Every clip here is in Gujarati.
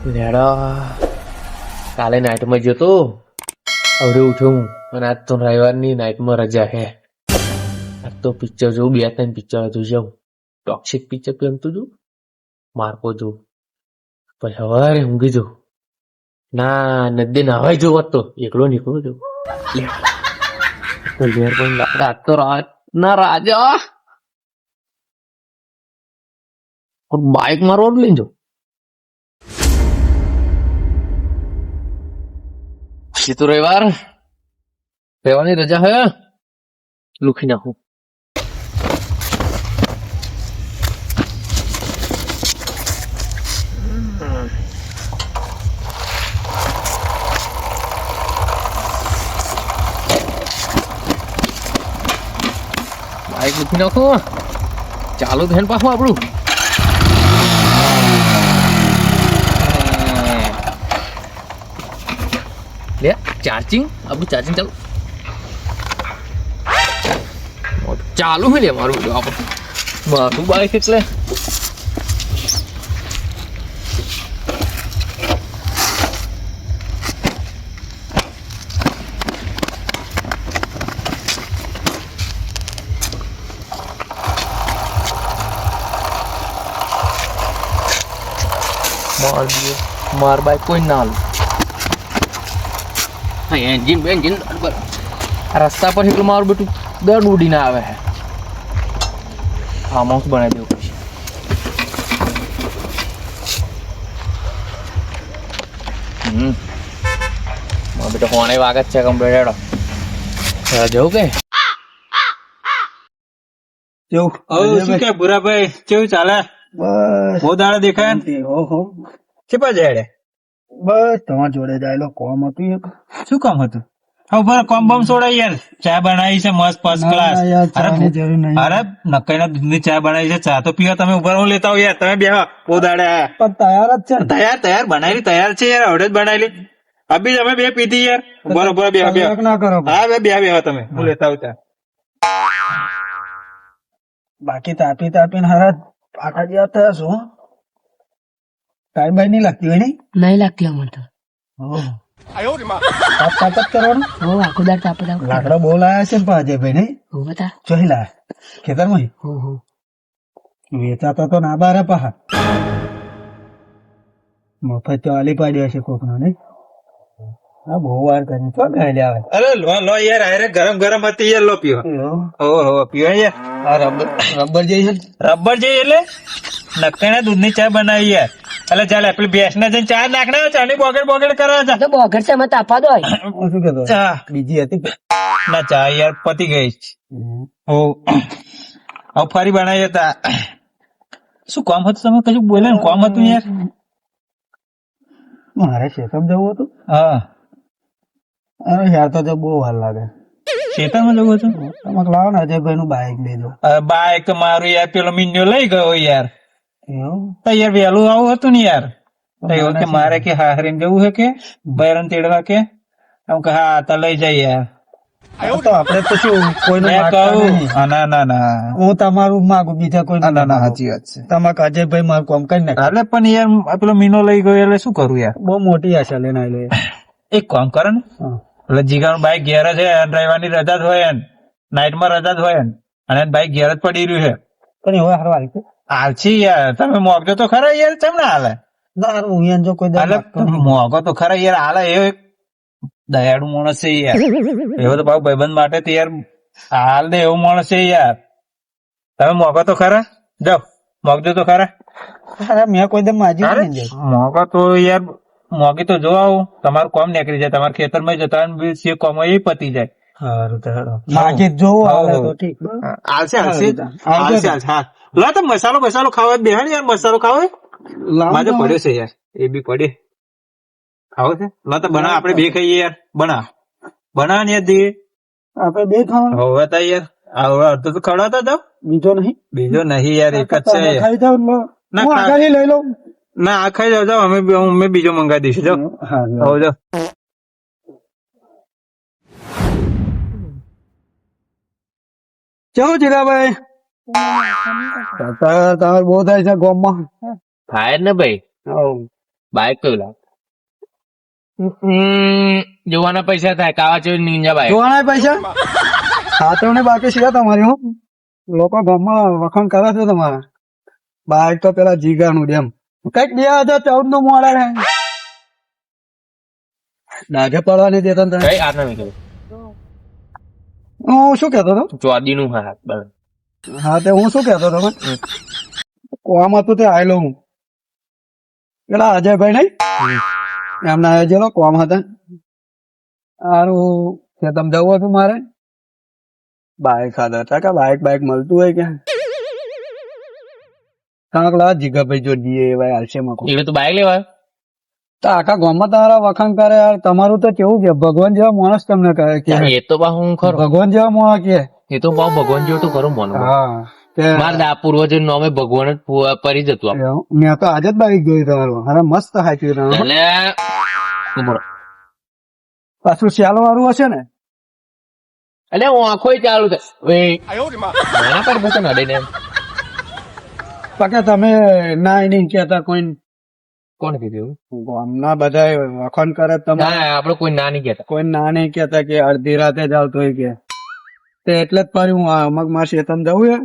લેડા કાલે નાઇટમાં જતો અવડે ઉઠ્યો હું અને આજ તો રવિવારની નાઇટમાં રજા હે. આજ તો પિક્ચર જોઉં, 2-3 પિક્ચર જોઈ જાઉં. ટોક્સિક પિક્ચર ગમતું જોઉં, માર્કો જોઉં, પછી સવારે ઊંઘી જાઉં. ના નદી નાવાય જોવો તો એકલો નીકળું જોઉં તો લેર પણ રાત તો રાત ના રાજા બાઇક મારવા લઈને જાઉં. ये तो रविवार રહેવાની રજા હે, લુખી નાખું. બાઈક લુખી નાખું, ચાલુ થઈને પાછું આપણું. લે ચાર્જિંગ, આપણું ચાર્જિંગ ચાલુ હે લે મારું મારું બાઈક એટલે માર બાઈક કોઈ ના લે. એન્જિન રસ્તા પર એટલું મારું બેટું દડ ઉડીને આવે છે. ફાર્મ હાઉસ બનાવી દેવું પછી. બેટા ફોને વાગે જ છે કમ્પ્લીટ. જવું કે શું કે ભૂરાભાઈ કેવું ચાલે? બસ બહુ દાડા દેખાય ને? ઓહો ચેપા જાય? બસ તમારી જોડે જાયેલો કોમ હતું એક. શું કામ હતું? હવે બરાબર કોમ બમ છોડાય યાર. ચા બનાવી છે મસ્ત ફર્સ્ટ ક્લાસ. ના યાર, ચાની જરૂર નહીં. અરે નકાઈના દૂધની ચા બનાવી છે. ચા તો પીવા તમે ઉભા રહો લેતા હો યાર. તમે બે બહુ દાડે આયા. પણ તૈયાર જ છે ને? તૈયાર બનાવેલી તૈયાર છે યાર. આવડે જ બનાવેલી. અભી તમે બે પીધી યાર. બરોબર બે કલાક ના કરો હા બે તમે હું લેતા આવું ચા. બાકી તાપી તાપીને હારા પાટા જેવા થયા શું? ટાઈમ બાઈ નહીં લાગતી હોય નહીં? નહીં લાગતી અમને તો. તાપ તાપ જ કરવાનું. હો આખો દાડ તાપે તાપ લાકડા બહુ લાયા છે ને પાજે ભાઈ નહીં? હો બતા ચોહી લાયા ખેતરમાં હો હો વેચાતા તો ના બારે પહા મફત તો આલી પાડ્યો છે કોકનો નહીં? હા બહુ વાર કરી તો ગાય આવે. અરે લો યાર આયરે ગરમ ગરમ હતી યાર લો પીવો. હો પીવો યાર. આ રબર જઈ છે રબર જે એટલે નકાઈના દૂધની ચા બનાવી યાર. એટલે ચાલ પેલી ભેંસ ને જઈને ચા નાખને ચાની બોગેડ કરવા જા. તો બોગર છે મને તાપા દો. હું શું કેતો ચા બીજી હતી ના ચા યાર પતી ગઈ છે. હો હવે ફરી બનાવી હતા. શું કામ હતું તમે કશું બોલે ને કામ હતું યાર? મારે શેતમ જવું હતું. હા અરે યાર તો જો બહુ વાર લાગે. ખેતરમાં જવું હતું? તમે લાવો ને અજયભાઈ નું બાઈક દેજો. બાઈક મારું યાર પેલો મીન્યો લઈ ગયો યાર. એવું તો યાર વહેલું આવું હતું ને યાર. તો એવું કે મારે કે હારીને જવું છે કે બૈરન તેડવા કે એમ કે હા તો લઈ જાય યાર. તો આપડે તો શું કોઈનું મેં માગતા કહું નહીં. ના હું તમારું માગું બીજા કોઈ સાચી વાત છે. તમારે અજયભાઈ મારું કામ કરી નાખે. એટલે પણ યાર પેલો મીનો લઈ ગયો એટલે શું કરું યાર? બહુ મોટી આશા લઈને આવેલો એ. એક કામ કરે ને એટલે જીગાનું બાઈક ઘેર જ છે. ડ્રાઈવરની રજા જ હોય ને નાઇટમાં રજા જ હોય ને અને બાઈક ઘેર જ પડી રહ્યું છે. પણ એવો હારો આવી છે હાલછી યાર તમે મોગજો તો ખરા યાર. કેમ ના હાલે? ના હું અહીંયા જો કોઈ દર એટલે માગતો નહીં. મોગો તો ખરા યાર. હાલે એ એક દયાળુ માણસ છે યાર. એવો તો ભાઈ ભાઈબંધ માટે તો યાર હાલ દે એવું માણસ છે યાર. તમે મોગો તો ખરા. જાઓ મોગજો તો ખરા. અરે મેં કોઈ દર માજી નહીં જાય. મોગો તો યાર મોગી તો જો આવું તમારું કોમ નીકળી જાય. તમારા ખેતરમાં જતા જે કોમ હોય એ પતી જાય. સારું તો હેડો. માજી જ જોવું હાલે તો ઠીક. હાલશે હાલશે. હા લો તો મસાલો ખાવા બેહાડ યાર. મસાલો ખાવો લાવો માજો તો. પડ્યો છે યાર. એ બી પડે ખાવો છે. લો તો બનાવ આપણે બે ખાઈએ યાર. બનાવ ને યાર દે. આપણે બે ખાવાનું હવે તા યાર હવે અડધો તો ખવડાવતા જાવ. બીજો નહીં. બીજો નહીં યાર એક જ છે તમે ખાઈ જાઓ ને. ના, હું આગળ લઈ લઉં. ના આ ખાઈ જાવ અમે બીજો મંગાવી દઈશું જાઓ. હા હવે જાઓ. કેવું જીગાભાઈ? તમારે બહુ થાય છે ગામમાં. થાય જ ને ભાઈ. બાઈક કયું લાવ જોવાના પૈસા થાય કાવા ચોરી નિંજા બાઈક જોવાના પૈસા હાથોને બાકી છે તમારી હું લોકો ગામમાં વખાણ કરે છે તમારા બાઈક તો પેલા જીગાનું જેમ કઈક 2014 નું મોડેલ હે ડાઘે પડવા નહીં દેતા ને તને. કઈ આ નહીં કરું હું શું કેતો હતો ચોદી નું હા બરાબર હા તે હું શું કેતો હતો કોમ હતું તે આવેલો હું પેલા અજયભાઈ નહીં એમના જેલો કોમ હતા સારું કે તમે જવું હતું મારે બાઈક ખાધા હતા કે બાઈક મળતું હોય કે કાંક લા જીગાભાઈ જો દીએ એવા હાલશે મકો એટલે તું બાઈક લેવા તો આખા ગામમાં તારા વખાણ કરે યાર તમારું તો કેવું કે ભગવાન જેવા માણસ તમને કહે કે એ તો બા હું ખરો ભગવાન જેવા માણસ કે એ તો બા ભગવાન જેવું તો ખરું મોનું હા કે મારા દા પૂર્વજ નામે ભગવાન જ પરી જતું આપણે મેં તો આજે જ બાઈક જોઈ તમારું અરે મસ્ત હાચી તમે એટલે ઉભો રહો. પાછું શ્યાલો વાળું હશે ને એટલે હું આખો ચાલુ થાય નાના પર બસ નડે ને એમ. પાકે તમે ના નહીં કેતા કોઈ કોણ કીધું એવું? ગામના બધા વખાણ કરે તમે ના આપડે કોઈ ના નહીં કહેતા કોઈ ના નહીં કેતા કે અડધી રાતે જાવ તો કે તે એટલે જ ફરી હું મગ માં શેતમ જવું છે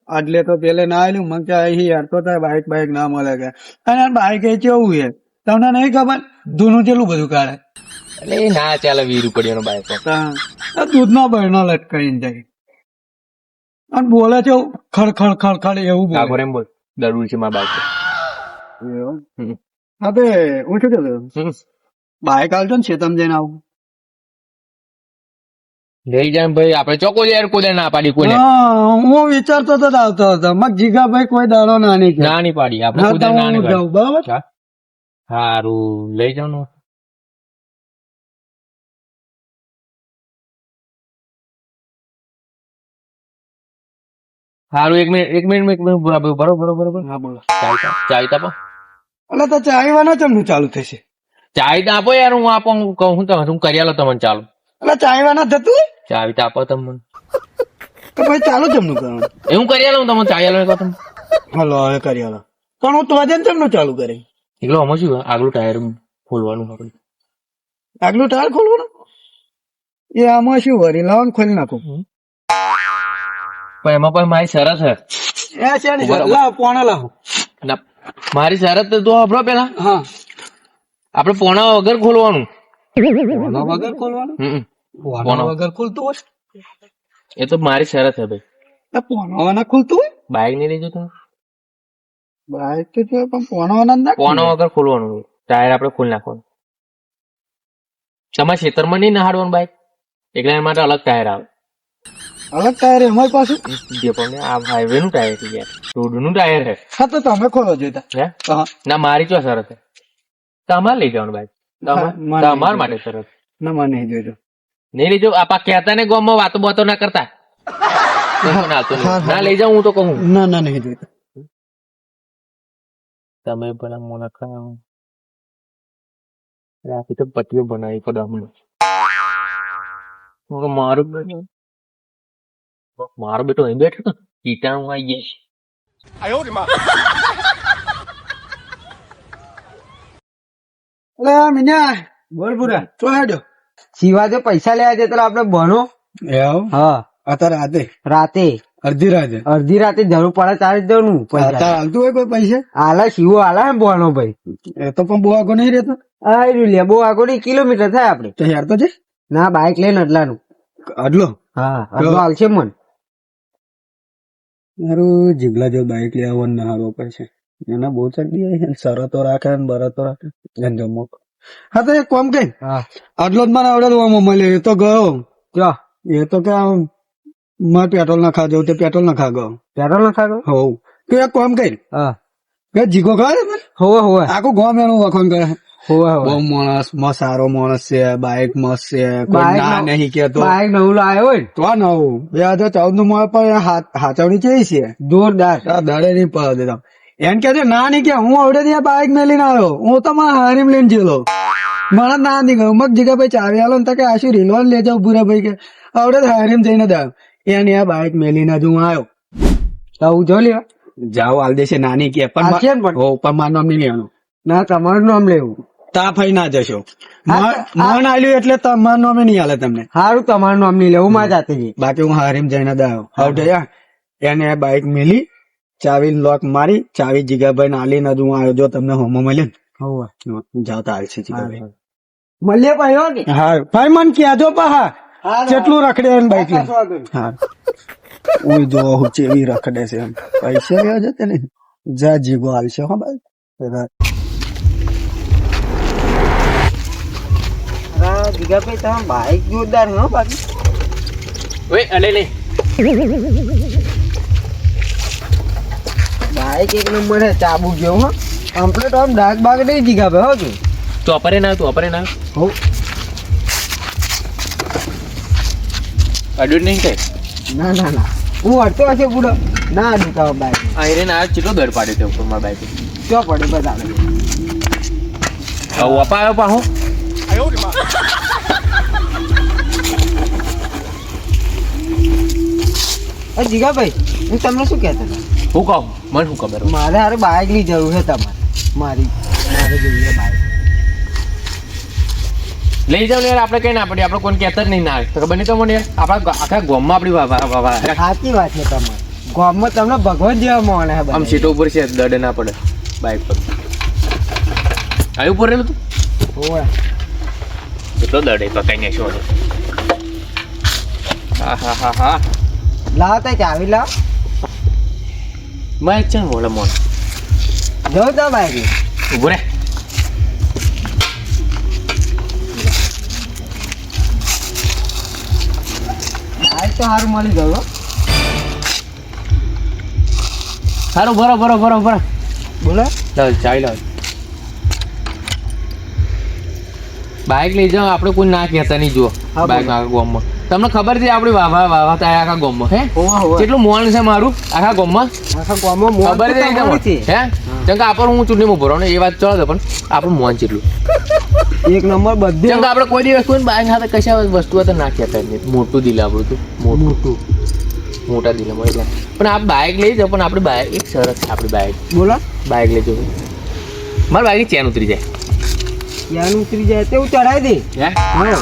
આટલે તો પેલે ના આવેલું મગ કે અહીં યાર તો તારે બાઈક ના મળે કે અને બાઈક એ કેવું છે તમને નહીં ખબર ધૂનું કેટલું બધું કાઢે એટલે એ ના ચાલે 20 રૂપિયાનો બાઈક દૂધ નો બહેનો લટકાઈને જાય અને બોલે છે ખડ ખડ ખડ ખડ એવું કાકો બોલે એમ બોલ દરરોજ છે મારા બાઈક એવું? હા તે હું શું કહેતો બાઈક આવજો ને શેતમ જઈને આવું લઈ જાય ભાઈ આપડે ચોકો યાર કોઈ ના પાડી કોઈને હા, હું વિચારતો તો જ આવતો હતો મગ જીગાભાઈ કોઈ દાડો ના નહીં કે. ના નહીં પાડી આપડે હા, કોઈ તો ના હું નહીં જાઉં, પાડી બરાબર હારું લઈ જાવ ને હારું એક મિનિટ બરોબર હા બોલો ચાવી તાપો એટલે તો ચાઈવાના ચમનું ચાલુ થશે ચાવી તો આપો યાર હું આપો હું કહું તો હું કરી આલો તમને ચાલુ એટલે ચાઈવાના થતું હોય? ચાવી તો આપો તમને તો પછી ચાલુ ચમનું કરવાનું એ હું કરી આલું તમને ચાવી આલો તમે હલો હવે કરી આલો પણ હું તો વજન ચમનું ચાલુ કરે એકલો આમાં શું આગલું ટાયર ખોલવાનું આપણે આગલું ટાયર ખોલવાનું એ આમાં શું વરી લાવો ને ખોલી નાખું પણ એમાં પણ મારી શરત છે એ છે ને લાવ પોણા લાવો ના મારી શરત તો આપડો પેલા હા આપડે પોણા વગર ખોલવાનું પોણા વગર ખોલવાનું હમ. પોણા વગર ખુલતું હોય એ તો મારી શરત છે ભાઈ તો પોણા ખુલતું હોય બાઈક નહીં લઈ જતો બાઈક તો જોઈએ પણ પોણા ના પોણા વગર ખોલવાનું ટાયર આપડે ખોલી નાખવાનું તમારા ખેતરમાં નહીં નહાડવાનું બાઈક એટલે એના માટે અલગ ટાયર આવે અલગ ટાયર અમારી પાસે જે પણ આ હાઈવે નું ટાયર છે યાર રોડ નું ટાયર છે હા તો તમે ખોલો જોઈતા હે હા ના મારી ચો શરત છે તમારે લઈ જવાનું બાઈક મારે તમારા માટે શરત ના મને નહીં જોઈતો નહીં લઈ જાવ આપા કહેતા ને ગામમાં વાતો બાતો ના કરતા ના લઈ જાઉં હું તો કહું ના ના નહીં જોઈતો તમે પેલા મોનખા રાખી તો પટ્ટીઓ બનાવી પડામણ મારો બેટો અહીં બેઠો ને કીટાણું આવી ગયા છે અલે મિન્યા બોલ પૂરા તો હેડો શિવાજે પૈસા લેવા છે તો આપડે ભણો એવું હા અત્યારે રાતે રાતે અડધી રાતે અડધી રાતે જરૂર પડે તારે જ દેવાનું અત્યારે પૈસા હાલતું હોય કોઈ પૈસા આલા શિવો આલા હે ભણો ભાઈ એ તો પણ બહુ આગો નહીં રહેતો આ રહ્યું લે બહુ આગળ કિલોમીટર થાય આપડે તો યાર તો છે ના બાઈક લઈને અડલાનું અડલો હા અડલો આવશે મન મારું જીગલા જો બાઈક લેવો ને હારો પડશે એના બહુ ચડતી હોય ને શરતો રાખે ને બરતો રાખે ગંજો મોક હા તો એક કામ કઈ હા આટલો જ મને આવડે મળે એ તો ગયો ચો એ તો કે મારે પેટ્રોલ ના ખા જવું તે પેટ્રોલ ના ખા ગયો પેટ્રોલ ના ખાગો હોવ તો એક કામ કઈ હા કે જીગો ખાય હોવે હોવે આખું ગામ એનું વખાણ કરે હોવે બહુ હોવે માણસ સારો માણસ છે બાઈક મસ્ત છે કોઈ બાઈક ના નવ- નહીં કેતો બાઈક નવું લાવ્યો હોય ને તો આ નવું 2014 નું મળે પણ હાચવણી કેવી છે જોરદાર આ દાડે નહીં પડે દેતા એમ કે છે ના નહીં કે હું આવડે ત્યાં બાઈક મેલીને આવ્યો હું તો મારા હારીમ લઈને જેલો મને ના નહીં ગયું મગ જીગા ભાઈ ચાવી આલો ને તો કે આશુ રીલવાન લે જાવ ભૂરા ભાઈ કે આવડે હારીમ જઈને દાવ એને આ બાઈક મેલીને જ હું આવ્યો તો હું જો લેવા જાઓ હાલ દેશે નાની કે હાલશે ને પણ પણ. હો પણ મારું નામ નહીં લેવાનું ના તમારું નામ લેવું. તા ફઈ ના જશો. મન આલ્યું એટલે તમારું નામે નહીં હાલે તમને. સારું તમારું નામ નહીં લેવું મારા જાતે જઈ. બાકી હું હારીમ જઈને દાયો હવે એને બાઇક મેલી ચાવી લોક મારી ચાવી જીગાભાઈ આલી ને હું આવ્યો જો તમને હોમો મળ્યો હોવે. ને જાવ તો હાલશે જીગાભાઈ. મળીએ ભાઈ હો કે હા ભાઈ મન કહેજો પા કેટલું રખડે એને બાઇક લઈને. હા ઉઈ જો હું ચેવી રખડે છે એમ પૈસા લેવા જતે ને જા જીગો હાલશે હો ભાઈ. જીગાભાઈ તમે બાઈક જોરદાર હો બાકી. ઓય અલે લે બાઈક એક નંબર હે ચાબુ ગયો હો કમ્પ્લીટ આમ ડાક બાગ નહીં જીગાભાઈ હો કે. તું અપરે ના હો અડ્યું નહીં કઈ ના ના ના હું અડતો હશે પૂરો ના દુકાવ બાઈક આયરે ના કેટલો દર પાડ્યો તે ઉપર મારા બાઈક ક્યાં પડે બધા વપાયો પા હું જીગાભાઈ હું તમને શું કહેતો હતો? હું કહું મને શું ખબર હોય? મારે હારે બાઈક ની જરૂર છે તમારે મારે જોઈએ બાઈક. લઈ જાવ ને યાર આપણે કઈ ના પડી આપણે કોઈ કહેતા જ નહીં ના આવે તો ખબર નહીં તો મને યાર આપણા આખા ગામમાં આપણી વાહ સાચી વાત છે તમારે ગામમાં તમને ભગવાન જેવા માણે છે આમ બધા. સીટો ઉપર છે દડે ના પડે બાઈક પર આવી ઉપર રહેલું તું હોવે. કેટલો દડે પકાઈ ને શું હા હા હા હા લાવો તો ચાવી લાવ બાઈક છે ને મોડે મોડ જવું તો બાઈક ઉભો રે બાઈક તો સારું મળી ગયું હો. સારું બરો બોલો ચાલ ચાલી લાવ બાઈક લઈ જાઓ આપણે કોઈ ના કહેતા નહીં જુઓ હા, બાઈક આખા ગામમાં તમને ખબર છે આપણી વાહ થાય આખા ગામમાં હે હોવે હોવે કેટલું મોણ છે મારું આખા ગામમાં આખા ગામમાં મોં ખબર તો છે તમારી છે. હે જેમ કે આપણે હું ચૂંટણીમાં ભરો ને એ વાત ચાલો તો પણ આપણું મોન જેટલું એક નંબર બધે જેમ કે આપણે કોઈ દિવસ કોઈ બાઈક સાથે કશા વસ્તુ તો ના કહેતા જ નહીં મોટું દિલ આપણું તું મોટું મોટા દિલમાં એટલે પણ આ બાઈક લઈ જાઓ પણ આપણી બાઈક એક સરસ છે આપણી બોલો બાઈક લઈ જાઓ મારી બાઈકની ચેન ઉતરી જાય ત્યાં ઉતરી જાય તેવું ચડાવી દે. હે હા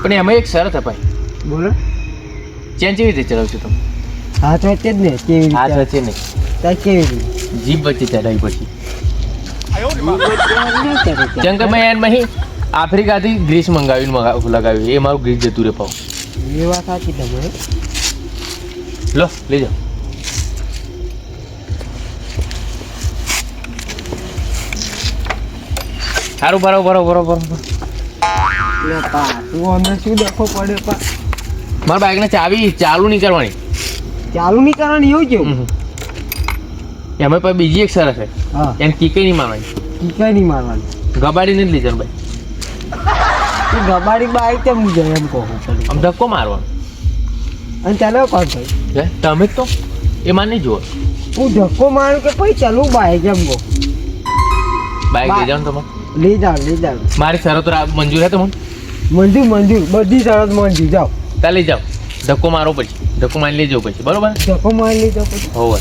પણ એમાં એક શરત અપાય બોલો ચેન કેવી રીતે ચલાવશું તમે હાથ વચ્ચે જ ને કેવી હાથ રીતે વચ્ચે નહીં ત્યાં કેવી રીતે જીભ વચ્ચે ચડાવી પછી ચડાવી. જેમ કે મેં એમાં આફ્રિકાથી ગ્રીસ મંગાવ્યું લગાવ્યું એ મારું ગ્રીસ જતું રે પાવ એ વાત સાચી તમારે. લો લઈ જાઓ સારું બરોબર લે પા તું અમને શું દેખો પડે પા મારા બાઈકને ચાવી ચાલુ નહીં કરવાની ચાલુ નહીં કરવાનું એવું કેવું. એમાં પછી બીજી એક સરસ છે હા એને કીકે નહીં મારવાની ટીકા નહીં મારવાનું. ગબાડીને જ લઈ જવાનું ભાઈ તું ગબાડી બાઈક કેમ નહીં જાય એમ કહું આમ ધક્કો મારવાનો અને ચાલો કોણ ભાઈ હે તમે જ તો એમાં નહીં જુઓ હું ધક્કો મારું કે પછી ચાલુ બાઈક એમ કહું. બાઈક લઈ જાઓ ને તમે લઈ જાઓ મારી શરતો મંજૂર હે તમને મંજૂર બધી શરત મંજૂર જાઓ ત્યાં લઈ જાઓ ધક્કો મારો પછી ધક્કો મારી લઈ જવું પછી બરોબર ધક્કો મારી લીધો પછી હોવે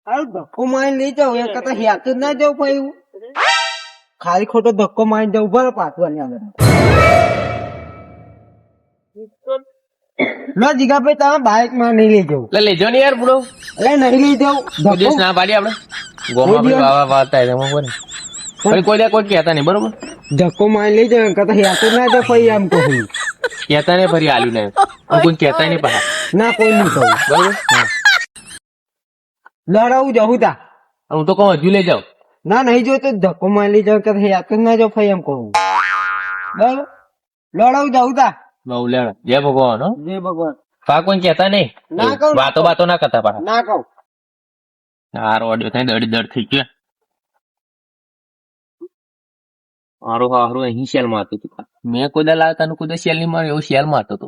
હારું ધક્કો મારી લઈ જાવ એ કરતા હેત જ ના જવું ભાઈ હું ખાલી ખોટો ધક્કો મારી જવું ભલે પાછવાની આગળ લો જીગાભાઈ તમે બાઈક માં નહીં લઈ જવું એટલે લેજો ને યાર બુડો એટલે નહીં લઈ જવું કોઈ દિવસ ના પાડી આપણે ગોમાં આપણે વાવા થાય એમાં કોઈ નહીં કોઈ દે કોઈ કહેતા નહીં બરોબર ધક્કો મારી લઈ જાવ એ કરતા હેત જ ના જાવ ભાઈ એમ કહું કહેતા નહીં ફરી આલ્યું નહીં અને કોઈ કહેતા નહીં પાછા ના કોઈ નહીં કહું બરોબર લડાવું જવું તા હું તો કહું હજુ લઈ જાઓ ના નહીં જો તો ધક્કો મારી લઈ જાવ કરતા હેત જ ના જાવ ભાઈ એમ કહું બરાબર લડાવું જવું તા બહુ લેણ જય ભગવાન હો જય ભગવાન પા કોઈ કહેતા નહીં ના કહું, ના વાતો ના કરતા પાછા ના કહું હારો ઓડિયો થાય દડ થઈ ગયો હારું અહીં શેલ મારતું હતું મેં કોઈ દા લાવતા કોઈ શેલ નહીં માર્યો એવું શેલ મારતો હતો